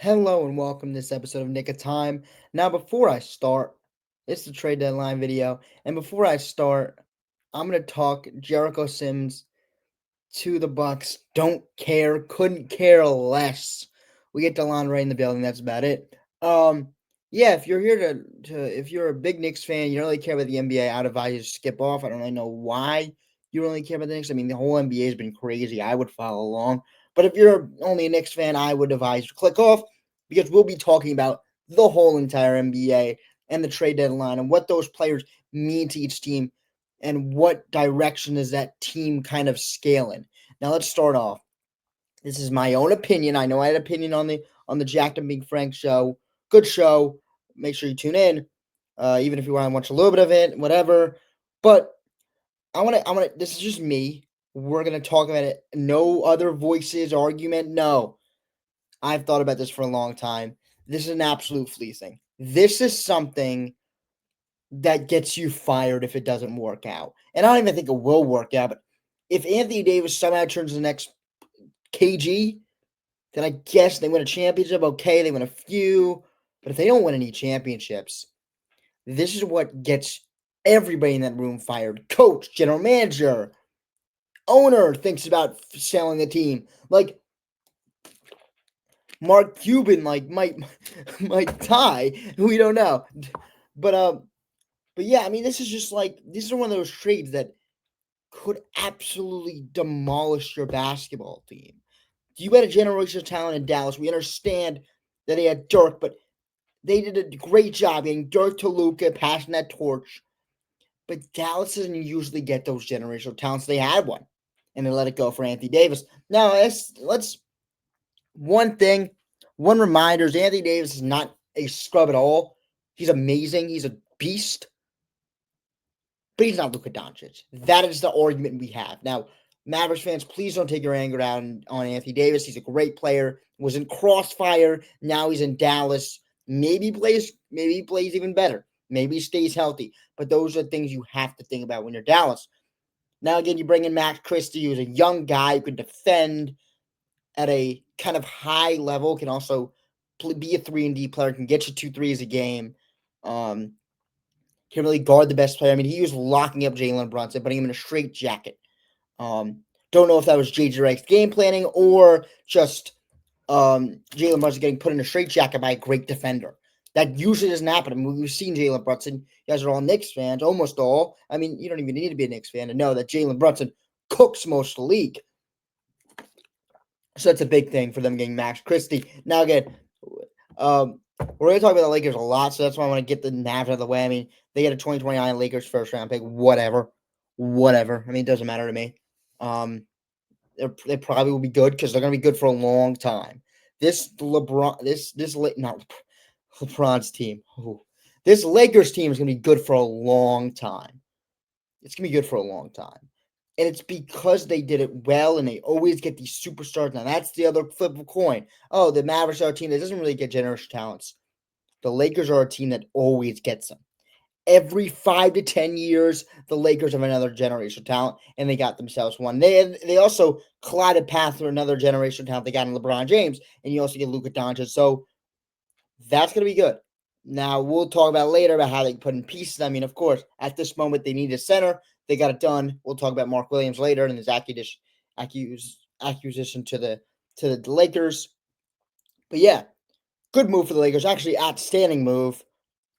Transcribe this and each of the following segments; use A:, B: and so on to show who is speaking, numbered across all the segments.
A: Hello and welcome to this episode of Nick of Time. Now, before I start, it's the trade deadline video, and before I start, I'm gonna talk Jericho Sims to the Bucks. Don't care, couldn't care less. We get DeLon right in the building. That's about it. Yeah, if you're here if you're a big Knicks fan, you don't really care about the NBA. I'd advise you to skip off. I don't really know why you don't really care about the Knicks. I mean, the whole NBA has been crazy. I would follow along, but if you're only a Knicks fan, I would advise you to click off because we'll be talking about the whole entire NBA and the trade deadline and what those players mean to each team and what direction is that team kind of scaling. Now let's start off. This is my own opinion. I know I had an opinion on the Jacked and Big Frank show. Good show. Make sure you tune in, even if you want to watch a little bit of it, whatever. But I want to. This is just me. We're gonna talk about it. No other voices, argument. No, I've thought about this for a long time. This is an absolute fleecing. This is something that gets you fired if it doesn't work out. And I don't even think it will work out. But if Anthony Davis somehow turns the next KG, then I guess they win a championship. Okay, they win a few. But if they don't win any championships, this is what gets everybody in that room fired. Coach, general manager, owner thinks about selling the team. Like Mark Cuban, like might die. We don't know. But yeah, I mean, this is just like these are one of those trades that could absolutely demolish your basketball team. You had a generational talent in Dallas. We understand that they had Dirk, but they did a great job getting Dirk to Luka, passing that torch. But Dallas doesn't usually get those generational talents. They had one, and they let it go for Anthony Davis. Now, let's one thing, one reminder is Anthony Davis is not a scrub at all. He's amazing. He's a beast. But he's not Luka Doncic. That is the argument we have. Now, Mavericks fans, please don't take your anger out on Anthony Davis. He's a great player. Was in Crossfire. Now he's in Dallas. Maybe he plays even better. Maybe he stays healthy. But those are things you have to think about when you're Dallas. Now again, you bring in Max Christie, who's a young guy who can defend at a kind of high level, can also be a 3-and-D player, can get you 2 threes a game. Can really guard the best player. I mean, he was locking up Jalen Brunson, putting him in a straight jacket. Don't know if that was JJ Redick's game planning or just Jalen Brunson getting put in a straight jacket by a great defender. That usually doesn't happen. I mean, we've seen Jalen Brunson. You guys are all Knicks fans, almost all. I mean, you don't even need to be a Knicks fan to know that Jalen Brunson cooks most of the league. So that's a big thing for them getting Max Christie. Now, again, we're going to talk about the Lakers a lot, so that's why I want to get the Mavs out of the way. I mean, they get a 2029 Lakers first round pick, whatever. I mean, it doesn't matter to me. They probably will be good because they're going to be good for a long time. This not LeBron's team. This Lakers team is going to be good for a long time. It's going to be good for a long time. And it's because they did it well and they always get these superstars. Now, that's the other flip of a coin. Oh, the Mavericks are a team that doesn't really get generational talents. The Lakers are a team that always gets them. Every 5 to 10 years, the Lakers have another generational talent, and they got themselves one. They also collided path through another generational talent. They got in LeBron James, and you also get Luka Doncic. So that's going to be good. Now, we'll talk about later about how they put in pieces. I mean, of course, at this moment, they need a center. They got it done. We'll talk about Mark Williams later and his acquisition to the Lakers. But yeah, good move for the Lakers. Actually, outstanding move.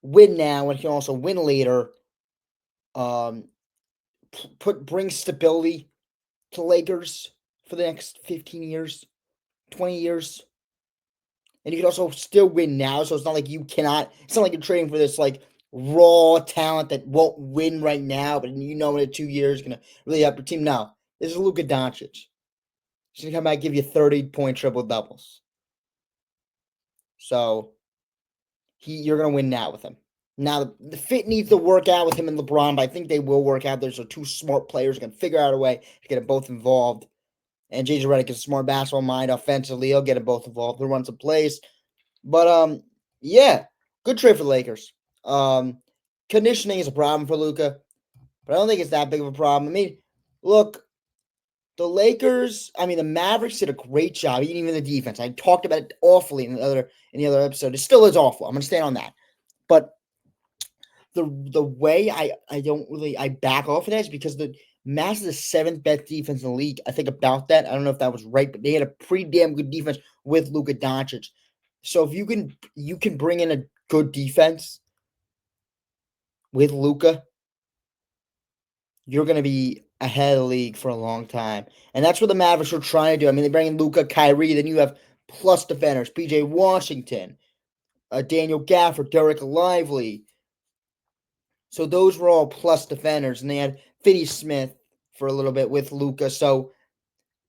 A: Win now and can also win later. Bring stability to Lakers for the next 15 years, 20 years. And you can also still win now. So it's not like you cannot, it's not like you're trading for this like raw talent that won't win right now, but you know in 2 years is going to really help your team. No, this is Luka Doncic. He's going to come back and give you 30-point triple doubles. So you're going to win now with him. Now, the fit needs to work out with him and LeBron, but I think they will work out. There's two smart players who can figure out a way to get them both involved. And JJ Redick is a smart basketball mind offensively. He'll get them both involved. He'll run some plays. But, yeah, good trade for the Lakers. Conditioning is a problem for Luka, but I don't think it's that big of a problem. I mean, look, The Lakers, I mean, the Mavericks did a great job, even the defense. I talked about it awfully in the other episode. It still is awful. I'm gonna stand on that. But the way I don't really I back off of that is because the Mavs is the seventh best defense in the league. I think about that. I don't know if that was right, but they had a pretty damn good defense with Luka Doncic. So if you can bring in a good defense with Luka, you're going to be ahead of the league for a long time. And that's what the Mavericks are trying to do. I mean, they bring in Luka, Kyrie, then you have plus defenders, PJ Washington, Daniel Gafford, Derek Lively. So those were all plus defenders. And they had Finney Smith for a little bit with Luka. So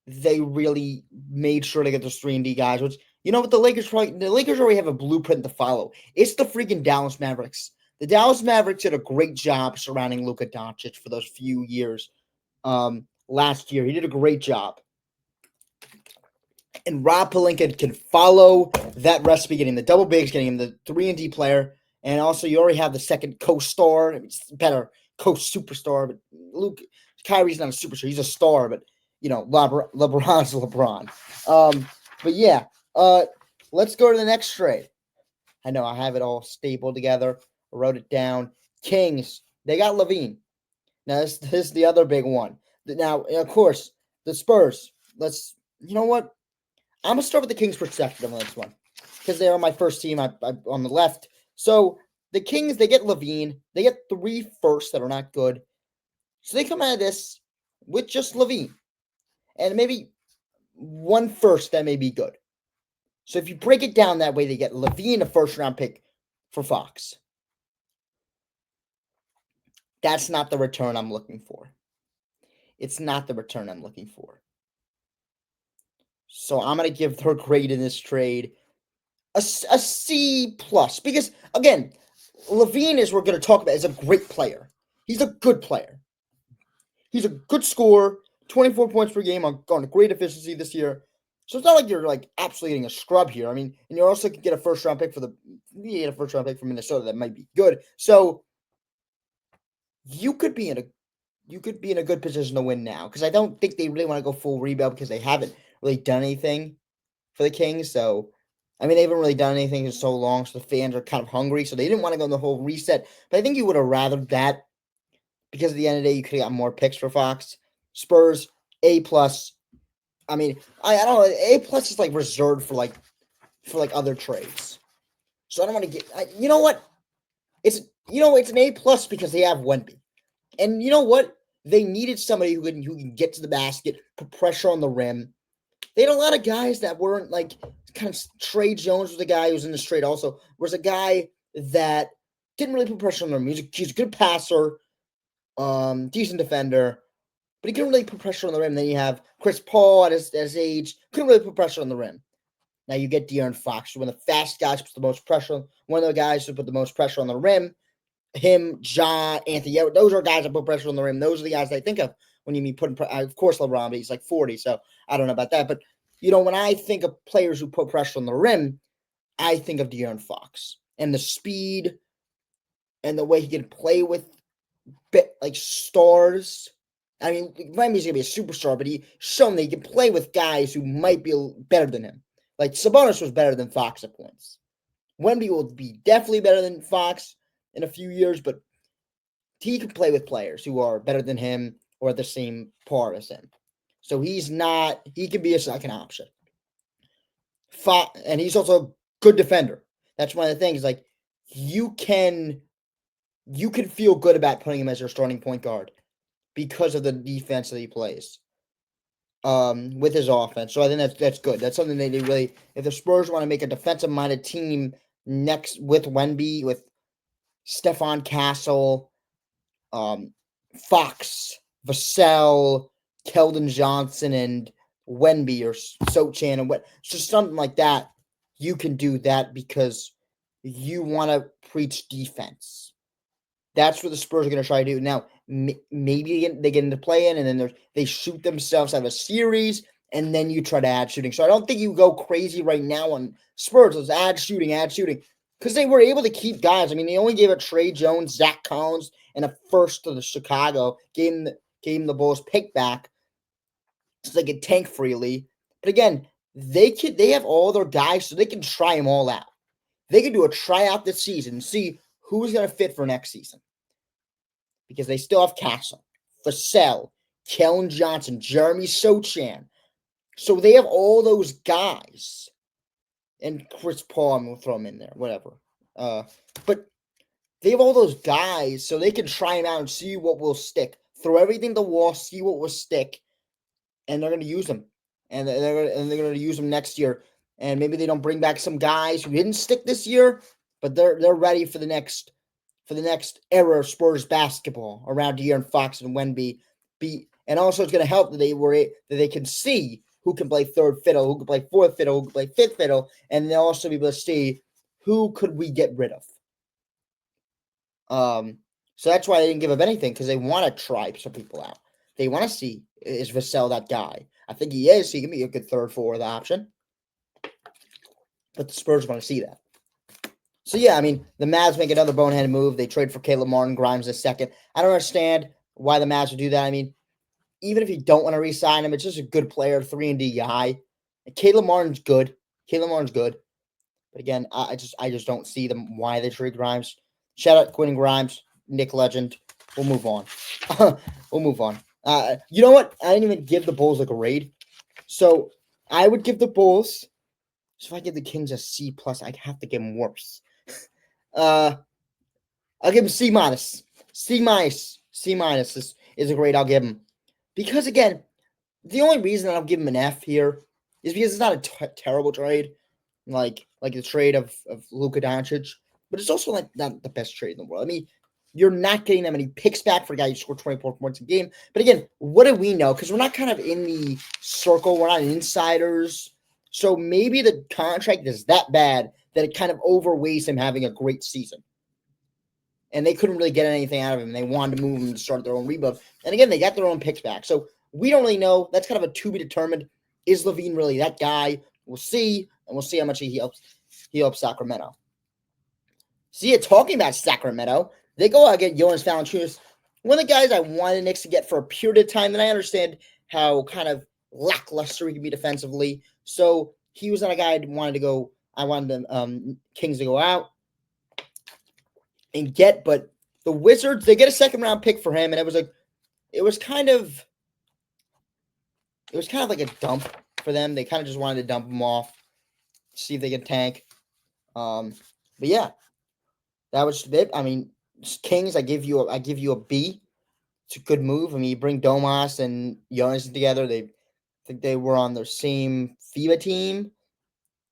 A: they really made sure to get those 3-and-D guys, which, you know what, the Lakers already have a blueprint to follow. It's the freaking Dallas Mavericks. The Dallas Mavericks did a great job surrounding Luka Doncic for those few years. Last year, he did a great job. And Rob Pelinka can follow that recipe, getting the double bigs, getting him the 3-and-D player, and also you already have the second co-star, better co-superstar, but Kyrie's not a superstar, he's a star, but LeBron's LeBron. But yeah, let's go to the next trade. I know I have it all stapled together. I wrote it down. Kings, they got Levine. Now this is the other big one. Now, of course, the Spurs. You know what? I'm gonna start with the Kings' perspective on this one because they are my first team. I on the left. So the Kings, they get Levine. They get 3 firsts that are not good. So they come out of this with just Levine and maybe 1 first that may be good. So if you break it down that way, they get Levine, a first-round pick for Fox. That's not the return I'm looking for. It's not the return I'm looking for. So I'm going to give their grade in this trade a C plus because, again, Levine, as we're going to talk about, is a great player. He's a good player. He's a good scorer, 24 points per game on great efficiency this year. So it's not like you're absolutely getting a scrub here. I mean, and you also could get a first-round pick from Minnesota that might be good. So you could be in a good position to win now because I don't think they really want to go full rebuild because they haven't really done anything for the Kings. So, I mean, they haven't really done anything in so long, so the fans are kind of hungry. So they didn't want to go on the whole reset. But I think you would have rather that because at the end of the day, you could have got more picks for Fox. Spurs, A plus. I mean, I don't know. A plus is reserved for other trades. So I don't want to get. You know what? It's an A plus because they have Wemby. And you know what? They needed somebody who can get to the basket, put pressure on the rim. They had a lot of guys that weren't kind of. Trey Jones was a guy who was in this trade also. Was a guy that didn't really put pressure on the rim. He's a good passer, decent defender, but he couldn't really put pressure on the rim. Then you have Chris Paul at his age, couldn't really put pressure on the rim. Now you get De'Aaron Fox, one of the fast guys who puts the most pressure on, one of the guys who put the most pressure on the rim. Him, Ja, Anthony, those are guys that put pressure on the rim. Those are the guys I think of when you mean putting. Of course, LeBron, but he's 40, so I don't know about that. But when I think of players who put pressure on the rim, I think of De'Aaron Fox and the speed and the way he can play with stars. I mean, Wemby's gonna be a superstar, but he's shown that he can play with guys who might be better than him. Like Sabonis was better than Fox at points. Wemby will be definitely better than Fox in a few years, but he can play with players who are better than him or at the same par as him. So he can be a second option. And he's also a good defender. That's one of the things. You can feel good about putting him as your starting point guard because of the defense that he plays with his offense. So I think that's good. That's something they really, if the Spurs want to make a defensive-minded team next with Wemby, with Stephon Castle, Fox, Vassell, Keldon Johnson, and Wemby or Sochan and just something like that, you can do that because you want to preach defense. That's what the Spurs are going to try to do. Now, maybe they get into play-in, and then they shoot themselves out of a series, and then you try to add shooting. So I don't think you go crazy right now on Spurs. Let's add shooting, because they were able to keep guys. I mean, they only gave up Trey Jones, Zach Collins, and a first to the Chicago. Gave him the Bulls pick back. so they can tank freely. But again, they have all their guys, so they can try them all out. They can do a tryout this season and see who's going to fit for next season. Because they still have Castle, Vassell, Kellen Johnson, Jeremy Sochan. So they have all those guys. And Chris Paul, I'm going to throw him in there, whatever. But they have all those guys, so they can try them out and see what will stick. Throw everything to the wall, see what will stick, and they're going to use them. And they're going to use them next year. And maybe they don't bring back some guys who didn't stick this year, but they're ready for the next era of Spurs basketball around De'Aaron Fox and Wemby. And also it's going to help that they can see who can play third fiddle, who can play fourth fiddle, who can play fifth fiddle, and they'll also be able to see who could we get rid of. So that's why they didn't give up anything, because they want to try some people out. They want to see, is Vassell that guy? I think he is. He can be a good third, fourth option. But the Spurs want to see that. So, yeah, I mean, the Mavs make another boneheaded move. They trade for Caleb Martin, Grimes a second. I don't understand why the Mavs would do that. I mean, even if you don't want to re-sign him, it's just a good player, 3-and-D guy. And Caleb Martin's good. But again, I just don't see them why they trade Grimes. Shout out Quentin Grimes, Knick legend. We'll move on. You know what? I didn't even give the Bulls a grade. So I would give the Bulls. So if I give the Kings a C+, I have to give them worse. I'll give them C-. C- is a grade I'll give them. Because, again, the only reason I'll give them an F here is because it's not a terrible trade, like the trade of Luka Doncic, but it's also like not the best trade in the world. I mean, you're not getting that many picks back for a guy who scored 24 points a game. But again, what do we know? Because we're not kind of in the circle. We're not insiders. So maybe the contract is that bad that it kind of overweighs him having a great season. And they couldn't really get anything out of him. They wanted to move him to start their own rebuild. And again, they got their own picks back. So we don't really know. That's kind of a to be determined. Is LaVine really that guy? We'll see. And we'll see how much he helps Sacramento. See, talking about Sacramento, they go out and get Jonas Valanciunas, one of the guys I wanted the Knicks to get for a period of time. And I understand how kind of lackluster he can be defensively. So he was not a guy I wanted the Kings to go out and get. But the Wizards, they get a second-round pick for him, and it was kind of like a dump for them. They kind of just wanted to dump him off, see if they can tank. But yeah, that was it. I mean, Kings, I give you a B. It's a good move. I mean, you bring Domas and Jonas together. I think they were on their same FIBA team.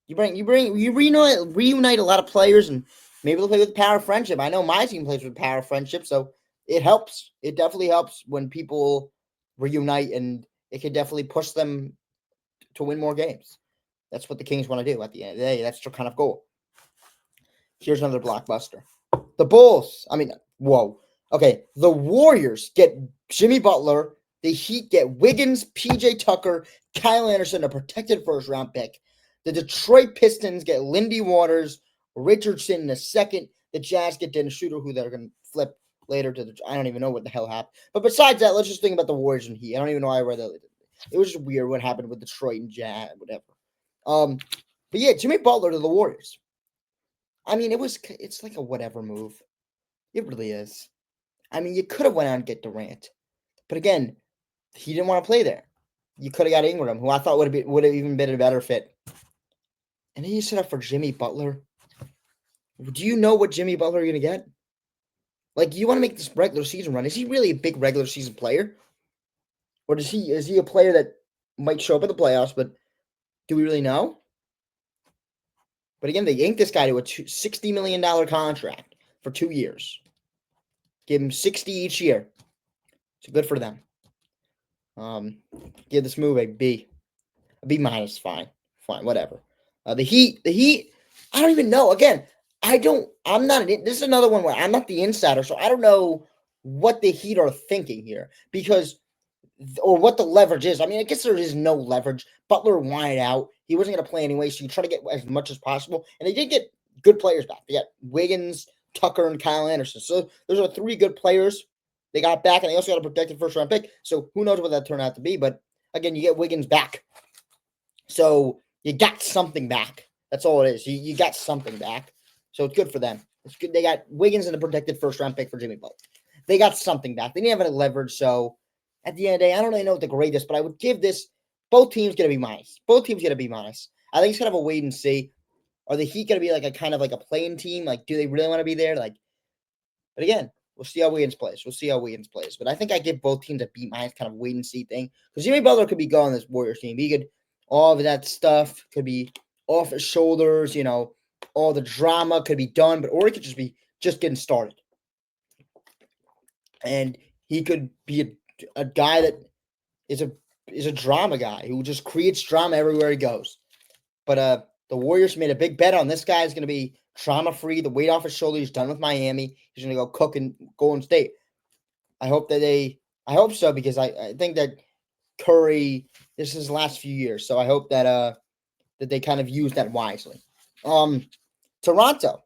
A: You reunite a lot of players, and maybe they'll play with the power of friendship. I know my team plays with the power of friendship, so it helps. It definitely helps when people reunite, and it can definitely push them to win more games. That's what the Kings want to do at the end of the day. That's their kind of goal. Here's another blockbuster. The Bulls. I mean, whoa. Okay, the Warriors get Jimmy Butler. The Heat get Wiggins, PJ Tucker, Kyle Anderson, a protected first-round pick. The Detroit Pistons get Lindy Waters, Richardson in a second. The Jazz get Dennis Schroeder, who they're going to flip later to I don't even know what the hell happened. But besides that, let's just think about the Warriors and Heat. I don't even know why I read that. It was just weird what happened with Detroit and Jazz, whatever. But yeah, Jimmy Butler to the Warriors. I mean, it's like a whatever move. It really is. I mean, you could have went out and get Durant. But again, he didn't want to play there. You could have got Ingram, who I thought would have even been a better fit. And then you set up for Jimmy Butler. Do you know what Jimmy Butler you're going to get? Like, you want to make this regular season run. Is he really a big regular season player? Or is he a player that might show up at the playoffs, but do we really know? But again, they yanked this guy to a $60 million contract for 2 years. Give him 60 each year. So good for them. Give this move a B. A B minus, fine, whatever. The Heat, I don't even know. Again, this is another one where I'm not the insider, so I don't know what the Heat are thinking here or what the leverage is. I mean, I guess there is no leverage. Butler wanted out. He wasn't going to play anyway, so you try to get as much as possible. And they did get good players back. They got Wiggins, Tucker, and Kyle Anderson. So those are 3 good players they got back, and they also got a protected first-round pick. So who knows what that turned out to be. But again, you get Wiggins back. So you got something back. That's all it is. You got something back. So it's good for them. It's good. They got Wiggins and a protected first-round pick for Jimmy Butler. They got something back. They didn't have any leverage. So at the end of the day, I don't really know what the grade is, but I would give this, both teams going to be minus. Both teams going to be minus. I think it's kind of a wait and see. Are the Heat going to be like a kind of like a playing team? Like, do they really want to be there? Like, but again, we'll see how Wiggins plays. But I think I give both teams a B minus kind of wait and see thing. Because Jimmy Butler could be gone on this Warriors team. He could, all of that stuff could be off his shoulders, all the drama could be done, or he could just be just getting started. And he could be a guy that is a drama guy who just creates drama everywhere he goes. But the Warriors made a big bet on this guy is going to be trauma-free, the weight off his shoulder. He's done with Miami. He's going to go cook in Golden State. I hope so, because I think that Curry, this is his last few years. So I hope that they kind of use that wisely. Toronto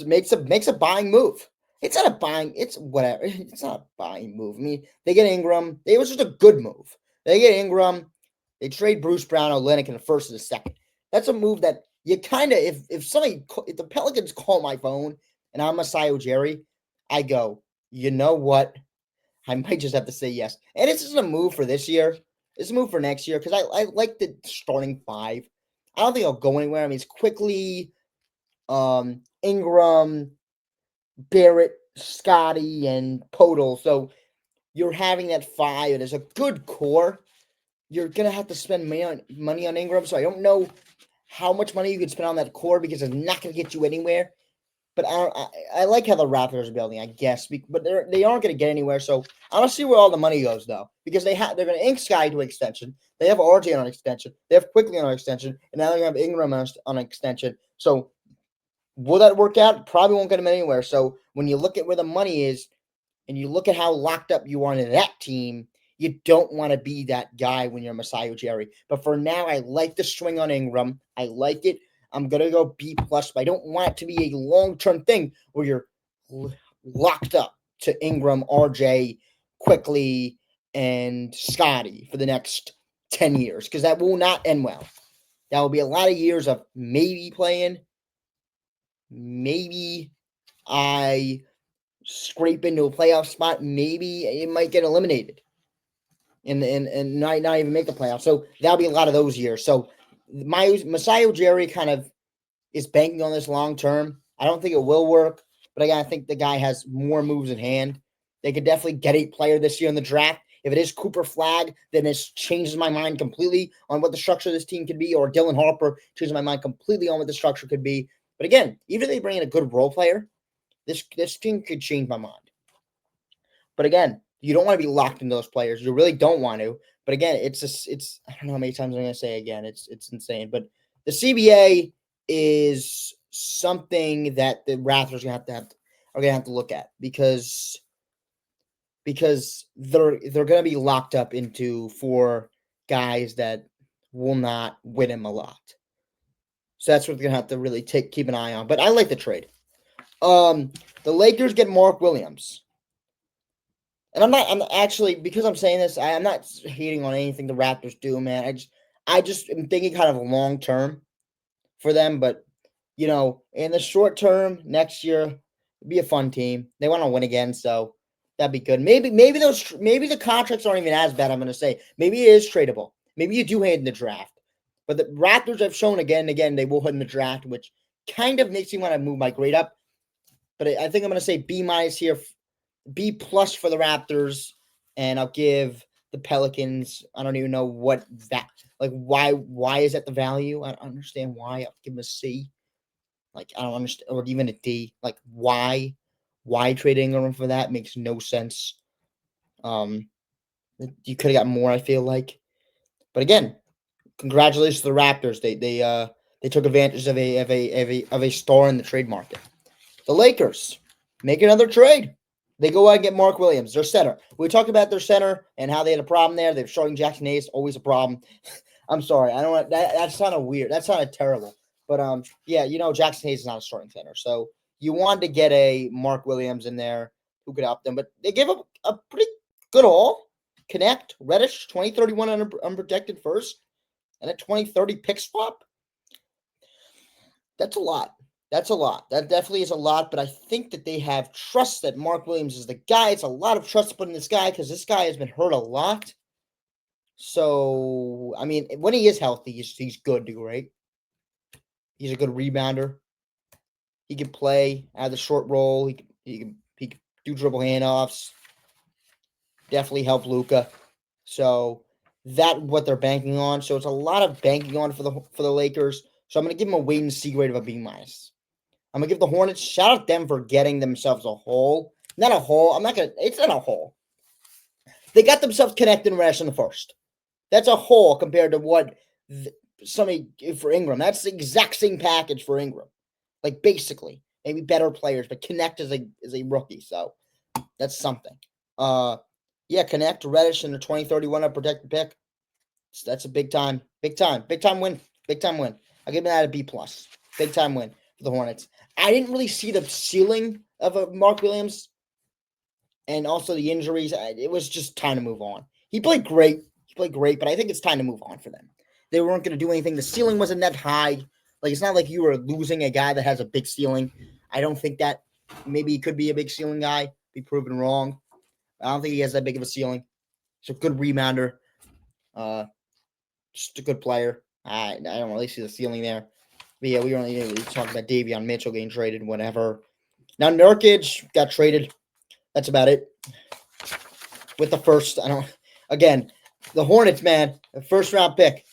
A: makes a buying move. It's not a buying. It's whatever. It's not a buying move. I mean, they get Ingram. It was just a good move. They get Ingram. They trade Bruce Brown, Olynyk in the first and the second. That's a move that you kind of, if the Pelicans call my phone and I'm Masai Ujiri, I go, you know what? I might just have to say yes. And this isn't a move for this year. It's a move for next year because I like the starting five. I don't think I'll go anywhere. I mean, it's quickly Ingram, Barrett, Scotty, and Podol. So you're having that five. It is a good core. You're gonna have to spend money on Ingram. So I don't know how much money you could spend on that core because it's not gonna get you anywhere. But I like how the Raptors are building, I guess. But they aren't gonna get anywhere. So I want to see where all the money goes though, because they're gonna ink Sky to an extension. They have RJ on an extension. They have Quickly on an extension, and now they're gonna have Ingram on an extension. So will that work out? Probably won't get them anywhere. So when you look at where the money is and you look at how locked up you are into that team, you don't want to be that guy when you're Masai Ujiri. But for now, I like the swing on Ingram. I like it. I'm going to go B+, but I don't want it to be a long-term thing where you're locked up to Ingram, RJ, Quickly, and Scotty for the next 10 years, because that will not end well. That will be a lot of years of maybe playing, maybe I scrape into a playoff spot, maybe it might get eliminated and not even make the playoffs. So that'll be a lot of those years. So my Masai Ujiri kind of is banking on this long term. I don't think it will work, but again, I think the guy has more moves in hand. They could definitely get a player this year in the draft. If it is Cooper Flagg, then it changes my mind completely on what the structure of this team could be, or Dylan Harper changes my mind completely on what the structure could be. But again, even if they bring in a good role player, this team could change my mind. But again, you don't want to be locked into those players. You really don't want to. But again, it's I don't know how many times I'm going to say again. It's insane. But the CBA is something that the Raptors are going to have to look at because they're going to be locked up into 4 guys that will not win him a lot. So that's what they're going to have to really keep an eye on. But I like the trade. The Lakers get Mark Williams. And I'm actually, because I'm saying this, I'm not hating on anything the Raptors do, man. I just am thinking kind of long term for them. But, in the short term, next year, it'd be a fun team. They want to win again, so that'd be good. Maybe the contracts aren't even as bad, I'm going to say. Maybe it is tradable. Maybe you do hit in the draft. But the Raptors have shown again and again they will hit in the draft, which kind of makes me want to move my grade up. But I think I'm going to say B- here, B+ for the Raptors, and I'll give the Pelicans, I don't even know what that, like, why is that the value? I don't understand why. I'll give them a C. Like, I don't understand, or even a D. Like, why trade Ingram for that? Makes no sense. You could have got more, I feel like. But again, congratulations to the Raptors. They took advantage of a star in the trade market. The Lakers make another trade. They go out and get Mark Williams, their center. We talked about their center and how they had a problem there. They're showing Jackson Hayes, always a problem. I'm sorry. I don't want that sounded weird. That sounded terrible. But yeah, Jackson Hayes is not a starting center. So you wanted to get a Mark Williams in there who could help them. But they gave up a pretty good haul. Connect, Reddish, 2031 unprotected first, and a 2030 pick swap. That's a lot. That's a lot. That definitely is a lot, but I think that they have trust that Mark Williams is the guy. It's a lot of trust to put in this guy because this guy has been hurt a lot. So, I mean, when he is healthy, he's good to great. He's a good rebounder. He can play out of the short roll. He can do dribble handoffs. Definitely help Luka. So that's what they're banking on. So it's a lot of banking on for the Lakers. So I'm gonna give them a wait and see grade of a B minus. I'm gonna give the Hornets, shout out them for getting themselves a hole. Not a hole. It's not a hole. They got themselves connected and Rash in the first. That's a hole compared to what somebody for Ingram. That's the exact same package for Ingram. Like basically, maybe better players, but Connect is a rookie, so that's something. Yeah, Connect, Reddish, and the 2031 unprotected pick. So that's a big time win. I'll give that a B plus. Big time win for the Hornets. I didn't really see the ceiling of a Mark Williams, and also the injuries. It was just time to move on. He played great, but I think it's time to move on for them. They weren't going to do anything. The ceiling wasn't that high. Like, it's not like you were losing a guy that has a big ceiling. I don't think that. Maybe he could be a big ceiling guy, be proven wrong. I don't think he has that big of a ceiling. He's a good rebounder. Just a good player. I don't really see the ceiling there. But yeah, we only talked about Davion Mitchell getting traded, whatever. Now, Nurkic got traded. That's about it. With the first, again, the Hornets, man, the first round pick.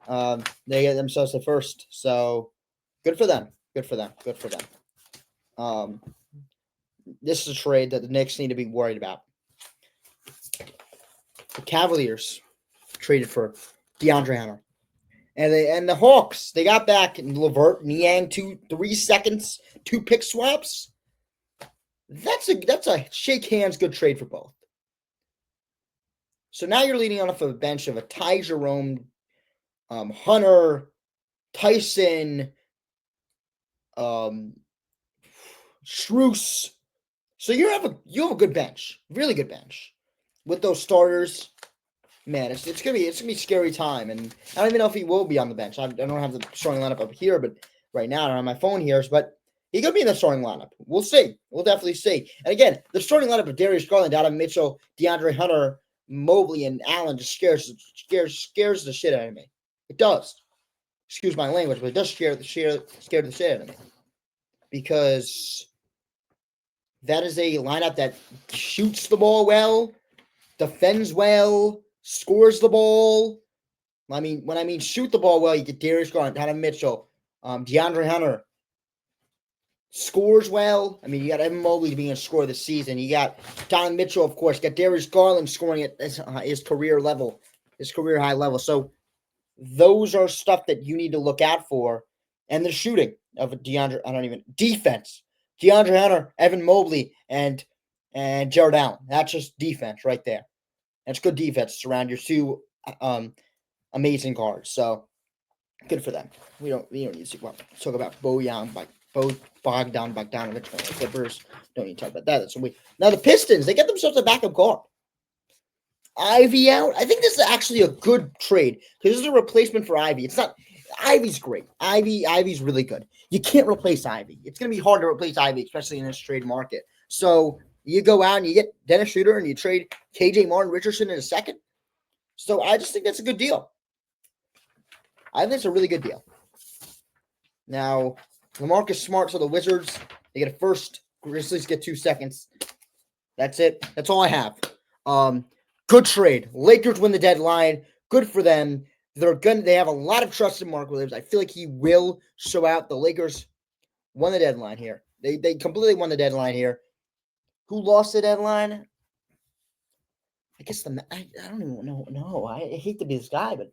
A: They get themselves the first. So good for them. This is a trade that the Knicks need to be worried about. The Cavaliers traded for DeAndre Hunter. And the Hawks, they got back LeVert, Niang, 3 seconds, 2 pick swaps. That's a shake hands good trade for both. So now you're leading off of a bench of a Ty Jerome, Hunter, Tyson, Strus. So you have a good bench, really good bench, with those starters. Man, it's gonna be a scary time, and I don't even know if he will be on the bench. I don't have the starting lineup up here, but right now I don't have my phone here. But he could be in the starting lineup. We'll see. We'll definitely see. And again, the starting lineup of Darius Garland, Donovan Mitchell, DeAndre Hunter, Mobley, and Allen just scares the shit out of me. It does. Excuse my language, but it does scare the shit out of me, because that is a lineup that shoots the ball well, defends well, scores the ball. I mean, when I mean shoot the ball well, you get Darius Garland, Donovan Mitchell, DeAndre Hunter. Scores well. I mean, you got Evan Mobley being a scorer this season. You got Donovan Mitchell, of course. You got Darius Garland scoring at his career level, his career high level. So those are stuff that you need to look out for. And the shooting of defense. DeAndre Hunter, Evan Mobley, and Jared Allen. That's just defense right there. That's good defense around your two amazing guards. So good for them. We don't need to talk about Bogdan Bogdanovic from the Clippers. Don't need to talk about that. That's now the Pistons. They get themselves a backup guard. Ivy out. I think this is actually a good trade because this is a replacement for Ivy. It's not. Ivy's great. Ivy's really good. You can't replace Ivy. It's going to be hard to replace Ivy, especially in this trade market. So you go out and you get Dennis Schroeder and you trade KJ Martin Richardson in a second. So I just think that's a good deal. I think it's a really good deal. Now, LaMarcus Smart for the Wizards. They get a first. Grizzlies get 2 seconds. That's it. That's all I have. Good trade. Lakers win the deadline. Good for them. They have a lot of trust in Mark Williams. I feel like he will show out. The Lakers won the deadline here. They completely won the deadline here. Who lost the deadline? I guess I don't even know. No, I hate to be this guy, but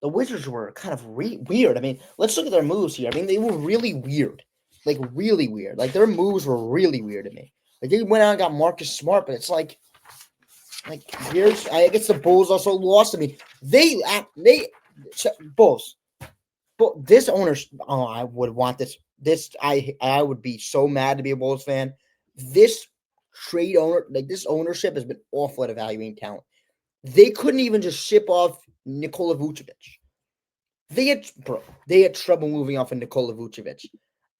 A: the Wizards were kind of weird. I mean, let's look at their moves here. I mean, they were really weird. Like, really weird. Like, their moves were really weird to me. Like, they went out and got Marcus Smart, but it's like here's, I guess the Bulls also lost. I mean, Bulls. But this owner's, I would want this. I would be so mad to be a Bulls fan. This trade owner, like this ownership has been awful at evaluating talent. They couldn't even just ship off Nikola Vucevic. They had trouble moving off of Nikola Vucevic.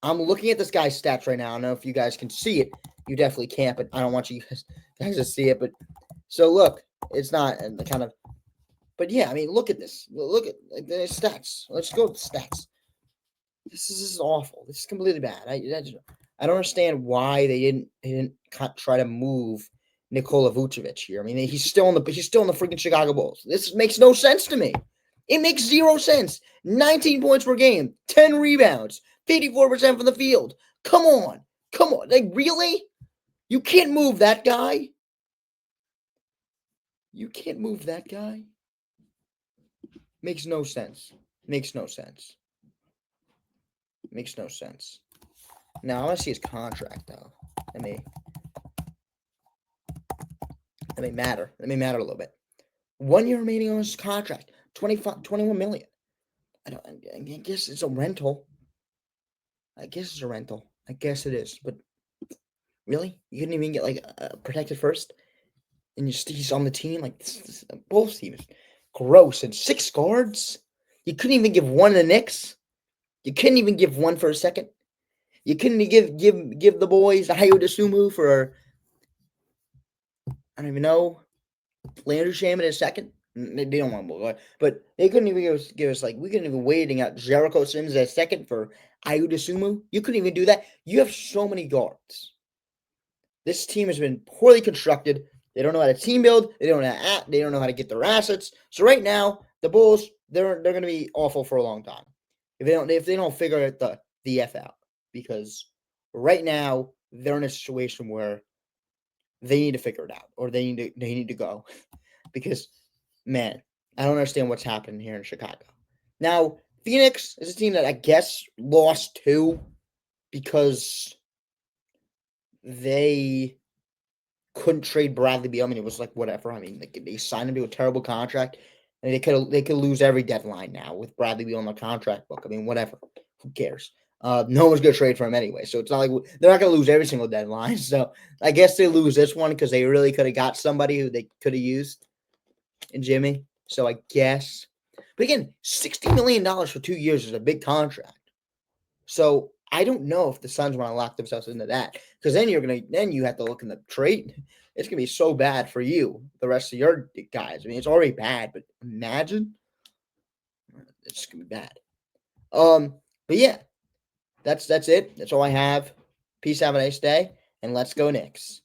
A: I'm looking at this guy's stats right now. I don't know if you guys can see it. You definitely can't, but I don't want you guys to see it. But so look, it's not the kind of. But yeah, I mean, look at this. Look at the stats. Let's go with the stats. This is awful. This is completely bad. I don't understand why they didn't try to move Nikola Vucevic here. I mean, he's still in the freaking Chicago Bulls. This makes no sense to me. It makes zero sense. 19 points per game, 10 rebounds, 54% from the field. Come on. Like, really? You can't move that guy? You can't move that guy? Makes no sense. Makes no sense. Makes no sense. Now I want to see his contract though. Let me matter. Let me matter a little bit. 1 year remaining on his contract. 21 million. I guess it's a rental. I guess it's a rental. I guess it is. But really? You couldn't even get like a protected first? And he's on the team? Like this both teams. Gross. And 6 guards? You couldn't even give one to the Knicks? You couldn't even give one for a second? You couldn't give the boys Ayo Dosunmu for, I don't even know, Landry Shaman in a second? They don't want to, but they couldn't even give us like, we couldn't even waiting out Jericho Sims a second for Ayo Dosunmu. You couldn't even do that. You have so many guards. This team has been poorly constructed. They don't know how to team build. They don't know how to get their assets. So right now, the Bulls, they're going to be awful for a long time if they don't figure the F out, because right now they're in a situation where they need to figure it out, or they need to go, because man, I don't understand what's happening here in Chicago. Now, Phoenix is a team that I guess lost to because they couldn't trade Bradley Beal. I mean, it was like whatever. I mean, they signed him to a terrible contract, and they could lose every deadline now with Bradley Beal on the contract book. I mean, whatever. Who cares? No one's gonna trade for him anyway, so it's not like they're not gonna lose every single deadline. So I guess they lose this one because they really could have got somebody who they could have used in Jimmy. So I guess, but again, $60 million for 2 years is a big contract. So I don't know if the Suns want to lock themselves into that, because then you have to look in the trade. It's gonna be so bad for you, the rest of your guys. I mean, it's already bad, but imagine it's gonna be bad. But yeah, that's it. That's all I have. Peace. Have a nice day, and let's go Knicks.